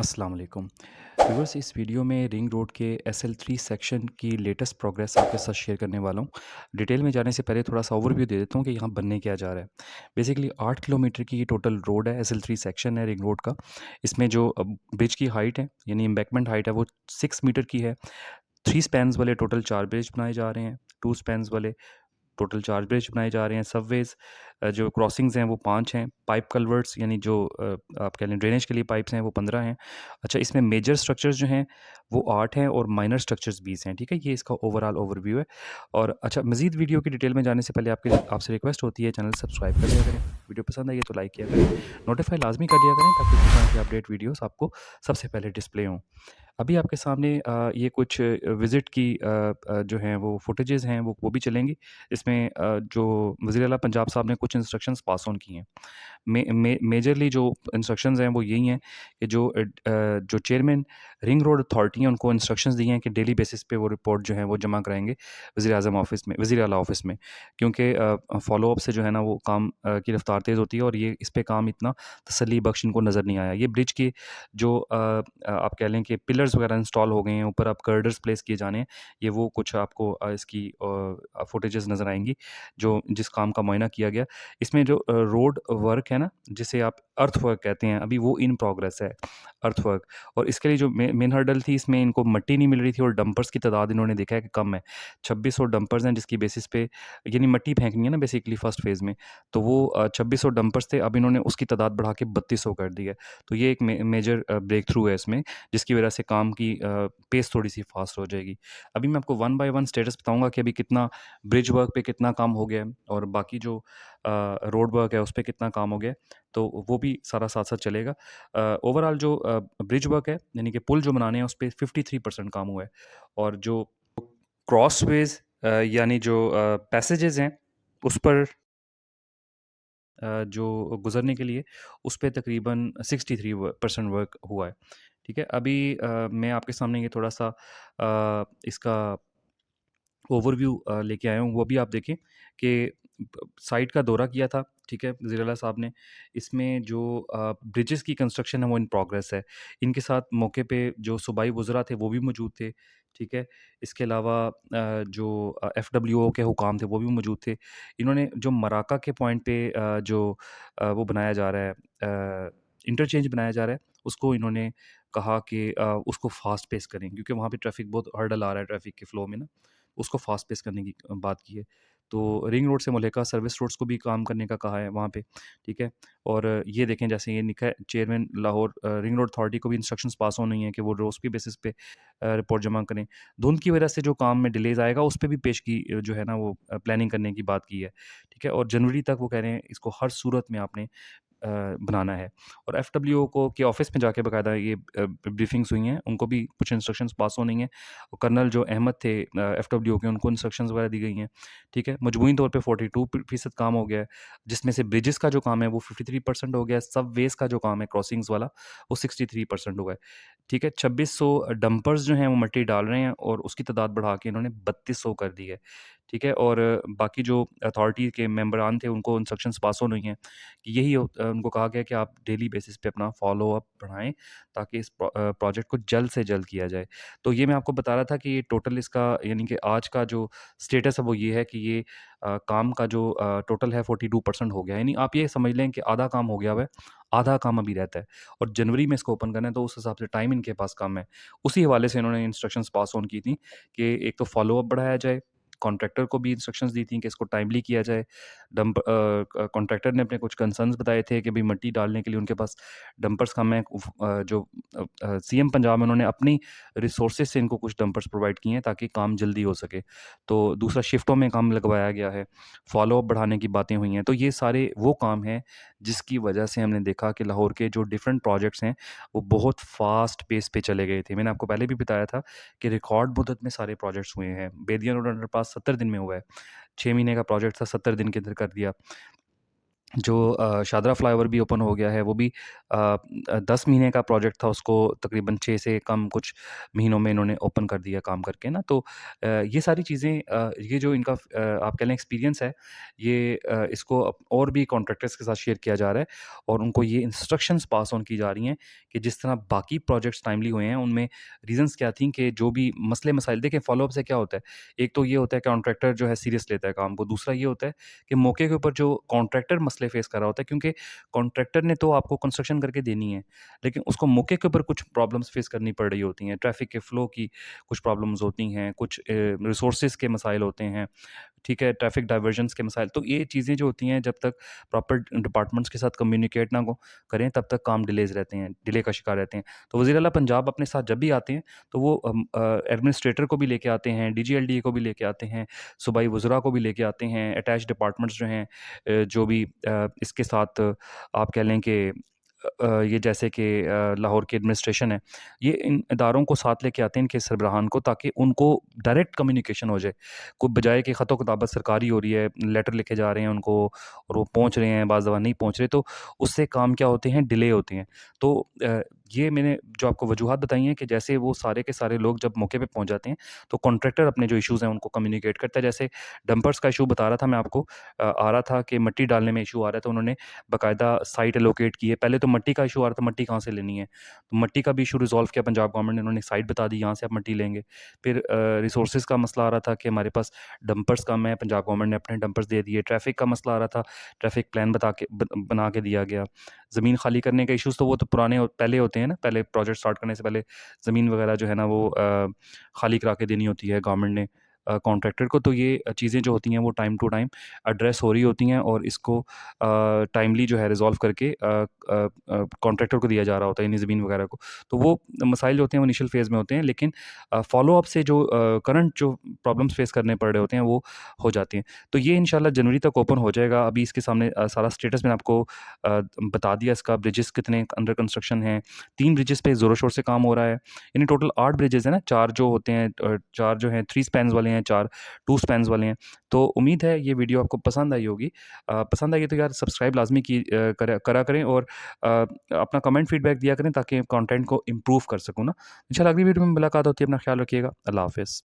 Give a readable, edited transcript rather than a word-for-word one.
अस्सलाम वालेकुम। व्यूअर्स, इस वीडियो में रिंग रोड के SL3 सेक्शन की लेटेस्ट प्रोग्रेस आपके साथ शेयर करने वाला हूँ। डिटेल में जाने से पहले थोड़ा-सा ओवरव्यू दे देता हूँ कि यहाँ बनने क्या जा रहा है। बेसिकली 8 किलोमीटर की ये टोटल रोड है, SL3 सेक्शन है रिंग रोड का। इसमें जो ब्रिज की हाइट है, यानी एम्बैंकमेंट हाइट है, वो 6 मीटर की है। 3 स्पैन्स वाले टोटल 4 ब्रिज बनाए जा रहे हैं, 2 स्पैन्स वाले टोटल 4 ब्रिज बनाए जा रहे हैं। सबवेज़ जो क्रॉसिंग्स हैं वो 5 हैं। पाइप कल्वर्ट्स यानी जो आप कह लें ड्रेनेज के लिए पाइप्स हैं वो 15 हैं। अच्छा, इसमें मेजर स्ट्रक्चर्स जो हैं वो 8 हैं और माइनर स्ट्रक्चर्स 20 हैं। ठीक है? ये इसका ओवरऑल ओवरव्यू है। और अच्छा, मज़ीद वीडियो की डिटेल में जाने से पहले आपसे रिक्वेस्ट होती है चैनल सब्सक्राइब कर लिया करें। वीडियो पसंद आई है तो लाइक किया करें। नोटिफ़ाई लाज़मी कर दिया करें ताकि इस तरह की अपडेट वीडियोज़ आपको सबसे पहले डिस्प्ले हों। अभी आपके सामने ये कुछ विज़िट की जो हैं वो फुटेजेज़ हैं वो भी चलेंगी। इसमें जो वज़ीर आला पंजाब साहब ने कुछ इंस्ट्रक्शंस पास ऑन की हैं। मेजरली जो इंस्ट्रक्शंस हैं वो यही हैं कि जो चेयरमैन रिंग रोड अथॉरिटी हैं उनको इंस्ट्रक्शंस दिए हैं कि डेली बेसिस पे वो रिपोर्ट जो है वो जमा कराएँगे वज़ीर-ए-आज़म ऑफ़िस में, वज़ीर आला ऑफ़िस में। क्योंकि फ़ॉलो अप से जो है ना वो काम की रफ़्तार तेज़ होती है और ये इस पे काम इतना तसल्ली बख्श इनको नज़र नहीं आया। ये ब्रिज के जो आप कह लें कि पिलर्स वगैरह इंस्टॉल हो गए हैं, ऊपर अब गर्डर्स प्लेस किए जाने हैं। ये वो कुछ आपको इसकी फुटेजेज़ नज़र आएँगी, जो जिस काम का मुआयना किया गया। इसमें जो रोड वर्क है ना, जिसे आप अर्थ वर्क कहते हैं, अभी वो इन प्रोग्रेस है, अर्थ वर्क। और इसके लिए जो मेन हर्डल थी, इसमें इनको मिट्टी नहीं मिल रही थी और डंपर्स की तादाद इन्होंने देखा है कि कम है। 2600 डंपर्स हैं जिसकी बेसिस पे यानी मिट्टी फेंकनी है ना बेसिकली फर्स्ट फेज़ में, तो वो 2600 डंपर्स थे, अब इन्होंने उसकी तादाद बढ़ा के 3200 कर दी है। तो ये एक मेजर ब्रेक थ्रू है इसमें, जिसकी वजह से काम की पेस थोड़ी-सी फ़ास्ट हो जाएगी। अभी मैं आपको वन बाय वन स्टेटस बताऊँगा कि अभी कितना ब्रिज वर्क पे कितना काम हो गया है और बाकी जो रोड वर्क है उस पे कितना काम हो गया है, तो वो भी सारा साथ-साथ चलेगा। ओवरऑल जो ब्रिज वर्क है यानी कि पुल जो बनाने हैं उस पे 53% काम हुआ है और जो क्रॉसवेज़ यानी जो पैसेजेज़ हैं उस पर जो गुज़रने के लिए उस पे तकरीबन 63% वर्क हुआ है। ठीक है? अभी मैं आपके सामने ये थोड़ा-सा इसका ओवरव्यू लेके आया हूँ, वो भी आप देखें कि साइट का दौरा किया था, ठीक है, ज़ीर अला साहब ने। इसमें जो ब्रिजेज़ की कंस्ट्रक्शन है वो इन प्रोग्रेस है। इनके साथ मौके पे जो सूबाई वज़रा थे वो भी मौजूद थे, ठीक है। इसके अलावा जो एफडब्ल्यूओ के हुकाम थे वो भी मौजूद थे। इन्होंने जो मराका के पॉइंट पे वो बनाया जा रहा है, इंटरचेंज बनाया जा रहा है, उसको इन्होंने कहा कि उसको फ़ास्ट पेस करें क्योंकि वहाँ पे ट्रैफ़िक बहुत हर्डल आ रहा है ट्रैफ़िक के फ़्लो में ना। उसको फ़ास्ट पेस करने की बात की है। तो रिंग रोड से मुल्हिका सर्विस रोड्स को भी काम करने का कहा है वहाँ पे, ठीक है? और ये देखें जैसे ये लिखा है chairman Lahore ring road authority को भी इंस्ट्रक्शंस पास ऑन हुई हैं कि वो रोज़ की बेसिस पे रिपोर्ट जमा करें। धुंध की वजह से जो काम में डिलेज़ आएगा उस पे भी पेशगी जो है ना वो प्लानिंग करने की बात की है, ठीक है? और जनवरी तक वो कह रहे हैं इसको हर सूरत में आपने बनाना है और एफडब्ल्यूओ को के ऑफ़िस में जाके बाकायदा ये ब्रीफिंग्स हुई हैं, उनको भी कुछ इंस्ट्रक्शंस पास ऑन हुई हैं। और कर्नल जो अहमद थे एफडब्ल्यूओ के उनको इंस्ट्रक्शंस वगैरह दी गई हैं, ठीक है। मजमूई तौर पे 42% काम हो गया है, जिसमें से ब्रिजेस का जो काम है वो 53% हो गया है, सबवेज़ का जो काम है क्रॉसिंग्स वाला वो 63% हुआ है, ठीक है। 2600 डंपर्स जो हैं वो मिट्टी डाल रहे हैं और उसकी तादाद बढ़ा के इन्होंने 3200 कर दी है, ठीक है। और बाकी जो अथॉरिटी के मेंबरान थे उनको इंस्ट्रक्शंस पास ऑन हुई हैं कि उनको कहा गया कि आप डेली बेसिस पे अपना फ़ॉलो अप बढ़ाएँ ताकि इस प्रोजेक्ट को जल्द से जल्द किया जाए। तो ये मैं आपको बता रहा था कि ये टोटल इसका यानी कि आज का जो स्टेटस है वो ये है कि ये काम का जो टोटल है 42% हो गया है। यानी आप ये समझ लें कि आधा काम हो गया हुआ है, आधा काम अभी रहता है और जनवरी में इसको ओपन करना है तो उस हिसाब से टाइम इनके पास कम है। उसी हवाले से इन्होंने इंस्ट्रक्शंस पास ऑन की थी कि एक तो फ़ॉलो अप बढ़ाया जाए, कॉन्ट्रैक्टर को भी इंस्ट्रक्शंस दी थी कि इसको टाइमली किया जाए। कॉन्ट्रैक्टर ने अपने कुछ कंसर्न्स बताए थे कि भई मिट्टी डालने के लिए उनके पास डंपर्स कम हैं। सीएम पंजाब में उन्होंने अपनी रिसोर्सेज़ से इनको कुछ डंपर्स प्रोवाइड किए हैं ताकि काम जल्दी हो सके। तो दूसरा शिफ्टों में काम लगवाया गया है, फ़ॉलो अप बढ़ाने की बातें हुई हैं। तो ये सारे वो काम हैं जिसकी वजह से हमने देखा कि लाहौर के जो डिफरेंट प्रोजेक्ट्स हैं, वो बहुत फ़ास्ट पेस पे चले गए थे। मैंने आपको पहले भी बताया था कि रिकॉर्ड मुद्दत में सारे प्रोजेक्ट्स हुए हैं। बेदिया रोड अंडरपास 70 दिन में हुआ है। 6 महीने का प्रोजेक्ट था, 70 दिन के अंदर कर दिया। जो शादरा फ्लाईओवर भी ओपन हो गया है, वो भी 10 महीने का प्रोजेक्ट था, उसको तकरीबन 6 से कम कुछ महीनों में इन्होंने ओपन कर दिया काम करके ना। तो ये सारी चीज़ें, ये जो इनका आप कह लें एक्सपीरियंस है, ये इसको और भी कॉन्ट्रैक्टर्स के साथ शेयर किया जा रहा है और उनको ये इंस्ट्रक्शंस पास ऑन की जा रही हैं कि जिस तरह बाकी प्रोजेक्ट्स टाइमली हुए हैं, उनमें रीज़न्स क्या थी कि जो भी मसले मसाइल देखें, फ़ॉलो-अप से क्या होता है, एक तो ये होता है कॉन्ट्रैक्टर जो है सीरियस लेता है काम को, दूसरा ये होता है कि मौके के ऊपर जो कॉन्ट्रैक्टर मसले फेस कर रहा होता है, क्योंकि कॉन्ट्रैक्टर ने तो आपको कंस्ट्रक्शन करके देनी है, लेकिन उसको मौके के ऊपर कुछ प्रॉब्लम्स फेस करनी पड़ रही होती हैं, ट्रैफिक के फ्लो की कुछ प्रॉब्लम्स होती हैं, कुछ रिसोर्सेज के मसाइल होते हैं, ठीक है, ट्रैफिक डाइवर्जन्स के मसाइल। तो ये चीज़ें जो होती हैं, जब तक प्रॉपर डिपार्टमेंट्स के साथ कम्युनिकेट ना करें, तब तक काम डिलेज रहते हैं, डिले का शिकार रहते हैं। तो वज़ीर आला पंजाब अपने साथ जब भी आते हैं, तो वो एडमिनिस्ट्रेटर को भी लेके आते हैं, डीजीएलडीए को भी लेके आते हैं, सूबाई वज़रा को भी लेके आते हैं, अटैच डिपार्टमेंट्स जो हैं, जो भी इसके साथ आप कह लें कि ये जैसे कि लाहौर की एडमिनिस्ट्रेशन है, ये इन इदारों को साथ लेके आते हैं, इनके सरबराहान को, ताकि उनको डायरेक्ट कम्युनिकेशन हो जाए। को बजाय कि ख़त-ओ-किताबत सरकारी हो रही है, लेटर लिखे जा रहे हैं उनको और वो पहुँच रहे हैं, बाज़ दफ़ा नहीं पहुँच रहे, तो उससे काम क्या होते हैं, डिले होते हैं। तो ये मैंने जो आपको वजूहात बताई हैं कि जैसे वो सारे के सारे लोग जब मौके पे पहुँच जाते हैं, तो कॉन्ट्रैक्टर अपने जो इश्यूज़ हैं, उनको कम्युनिकेट करता है। जैसे डंपर्स का इश्यू बता रहा था मैं आपको, आ रहा था कि मिट्टी डालने में इश्यू आ रहा है, तो उन्होंने बाकायदा साइट एलोकेट की है। पहले तो मिट्टी का इश्यू आ रहा था, मिट्टी कहाँ से लेनी है? तो मिट्टी का भी इश्यू रिज़ॉल्व किया पंजाब गवर्नमेंट ने, उन्होंने साइट बता दी, यहाँ से आप मिट्टी लेंगे। फिर रिसोर्सेज़ का मसला आ रहा था कि हमारे पास डंपर्स कम है, पंजाब गवर्नमेंट ने अपने डंपर्स दे दिए। ट्रैफ़िक का मसला आ रहा था, ट्रैफ़िक प्लान बना के दिया गया। ज़मीन खाली करने के इश्यूज़ तो वो तो पहले होते हैं ना, पहले प्रोजेक्ट स्टार्ट करने से पहले ज़मीन वगैरह जो है ना, वो खाली करा के देनी होती है गवर्नमेंट ने कॉन्ट्रैक्टर को। तो ये चीज़ें जो होती हैं, वो टाइम टू टाइम एड्रेस हो रही होती हैं और इसको टाइमली जो है रिज़ॉल्व करके कॉन्ट्रैक्टर को दिया जा रहा होता है, यानी ज़मीन वगैरह को। तो वो मसाइल जो होते हैं, वो इनिशियल फ़ेज़ में होते हैं, लेकिन फ़ॉलो-अप से जो करंट जो प्रॉब्लम्स फ़ेस करने पड़ रहे होते हैं, वो हो जाती हैं। तो ये इंशाल्लाह जनवरी तक ओपन हो जाएगा। अभी इसके सामने सारा स्टेटस मैंने आपको बता दिया इसका, ब्रिजेज़ कितने अंडर कंस्ट्रक्शन हैं। 3 ब्रिजेज़ पे ज़ोरों-शोर से काम हो रहा है। यानी टोटल 8 ब्रिजेज़ हैं ना, 4 जो होते हैं 4 जो हैं 3 स्पैन्स वाले हैं, 4 2 स्पैन्स वाले हैं। तो उम्मीद है ये वीडियो आपको पसंद आई होगी। पसंद आई है तो यार सब्सक्राइब लाज़मी करा करें और अपना कमेंट फीडबैक दिया करें, ताकि कंटेंट को इम्प्रूव कर सकूँ ना। इंशाल्लाह अगली वीडियो में मुलाकात होती है। अपना ख्याल रखिएगा। अल्लाह हाफ़िज़।